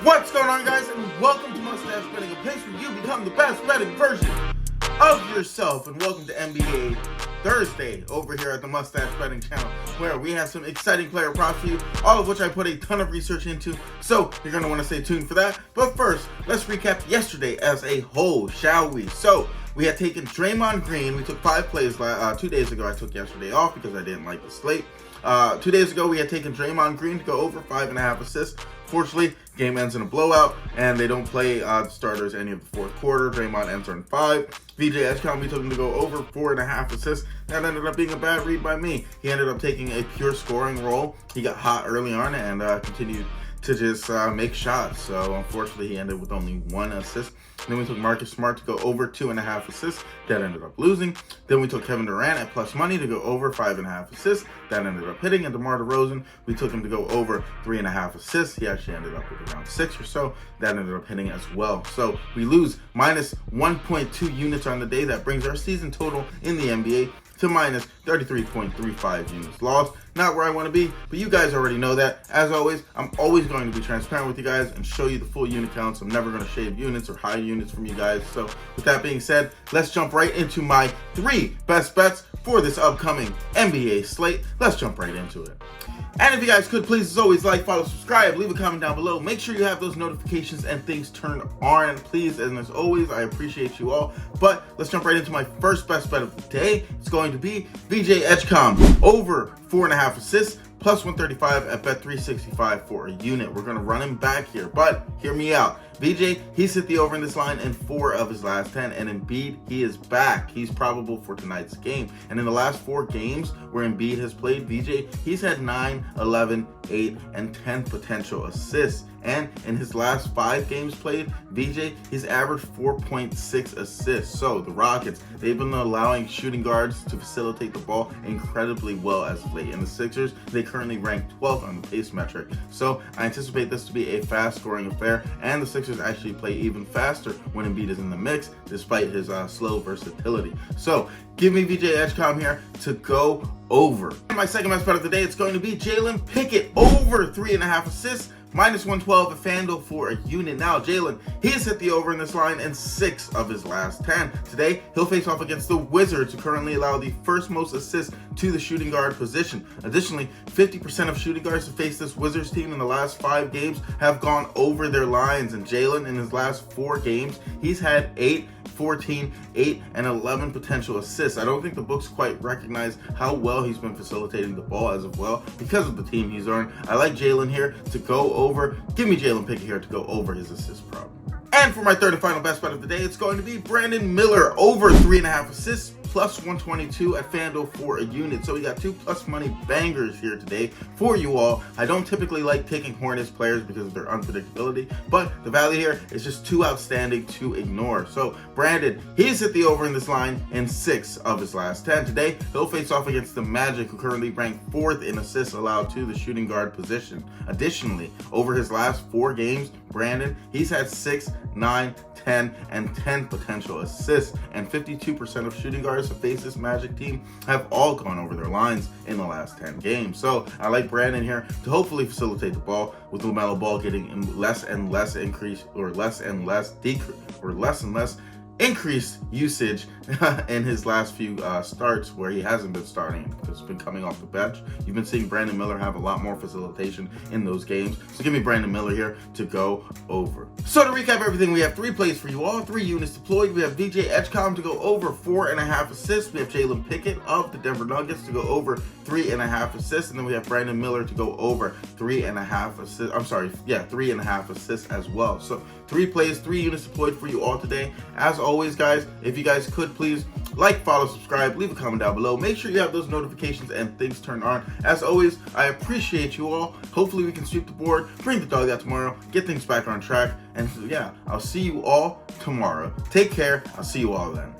What's going on, guys, and welcome to Mustache Betting, a place where you become the best betting version of yourself. And welcome to NBA Thursday over here at the Mustache Betting channel, where we have some exciting player props for you, all of which I put a ton of research into, so you're going to want to stay tuned for that. But first, let's recap yesterday as a whole, shall we? So, we had taken Draymond Green. We took 5 plays 2 days ago. I took yesterday off because I didn't like the slate. 2 days ago, we had taken Draymond Green to go over 5.5 assists. Fortunately, game ends in a blowout, and they don't play the starters any of the fourth quarter. Draymond ends on 5. VJ Edgecombe, we took him to go over 4.5 assists. That ended up being a bad read by me. He ended up taking a pure scoring role. He got hot early on and continued to just make shots. So unfortunately, he ended with only 1 assist. Then we took Marcus Smart to go over 2.5 assists. That ended up losing. Then we took Kevin Durant at plus money to go over 5.5 assists. That ended up hitting. And DeMar DeRozan, we took him to go over 3.5 assists. He actually ended up with around 6 or so. That ended up hitting as well. So we lose minus 1.2 units on the day. That brings our season total in the NBA to minus 33.35 units lost. Not where I want to be, but you guys already know that. As always, I'm always going to be transparent with you guys and show you the full unit counts. I'm never going to shave units or hide units from you guys. So with that being said, let's jump right into my 3 best bets for this upcoming NBA slate. Let's jump right into it. And if you guys could, please, as always, like, follow, subscribe, leave a comment down below. Make sure you have those notifications and things turned on, please. And as always, I appreciate you all. But let's jump right into my first best bet of the day. It's going to be VJ Edgecombe over 4.5 assists, plus 135 at bet 365 for a unit. We're going to run him back here, but hear me out. VJ, he's hit the over in this line in 4 of his last 10, and Embiid, he is back. He's probable for tonight's game. And in the last 4 games where Embiid has played, VJ, he's had 9, 11, 8, and 10 potential assists. And in his last 5 games played, VJ, he's averaged 4.6 assists. So the Rockets, they've been allowing shooting guards to facilitate the ball incredibly well as of late. And the Sixers, they currently rank 12th on the pace metric. So I anticipate this to be a fast-scoring affair, and the Sixers actually play even faster when Embiid is in the mix, despite his slow versatility. So give me VJ Edgecombe here to go over. My second best bet of the day, it's going to be Jalen Pickett over 3.5 assists. Minus 112 at FanDuel for a unit. Now, Jalen, he's hit the over in this line in 6 of his last 10. Today, he'll face off against the Wizards, who currently allow the first most assists to the shooting guard position. Additionally, 50% of shooting guards to face this Wizards team in the last 5 games have gone over their lines. And Jalen, in his last 4 games, he's had 8, 14, 8, and 11 potential assists. I don't think the books quite recognize how well he's been facilitating the ball as of well because of the team he's on. I like Jalen here to go over. Give me Jalen Pickett here to go over his assist prop. And for my third and final best bet of the day, it's going to be Brandon Miller over 3.5 assists, plus 122 at FanDuel for a unit. So we got 2 plus money bangers here today for you all. I don't typically like taking Hornets players because of their unpredictability, but the value here is just too outstanding to ignore. So Brandon, he's hit the over in this line in 6 of his last 10. Today, he'll face off against the Magic, who currently rank 4th in assists allowed to the shooting guard position. Additionally, over his last 4 games, Brandon, he's had 6, 9, 10, and 10 potential assists, and 52% of shooting guards to face this Magic team have all gone over their lines in the last 10 games. So I like Brandon here to hopefully facilitate the ball, with LaMelo Ball getting less and less increased usage in his last few starts where he hasn't been starting because he's been coming off the bench. You've been seeing Brandon Miller have a lot more facilitation in those games. So give me Brandon Miller here to go over. So to recap everything, we have 3 plays for you all, 3 units deployed. We have VJ Edgecombe to go over 4.5 assists. We have Jalen Pickett of the Denver Nuggets to go over 3.5 assists. And then we have Brandon Miller to go over 3.5 assists. 3.5 assists as well. So 3 plays, 3 units deployed for you all today. As always, guys, if you guys could please like, follow, subscribe, leave a comment down below. Make sure you have those notifications and things turned on. As always, I appreciate you all. Hopefully we can sweep the board, bring the dog out tomorrow, get things back on track. And yeah, I'll see you all tomorrow. Take care. I'll see you all then.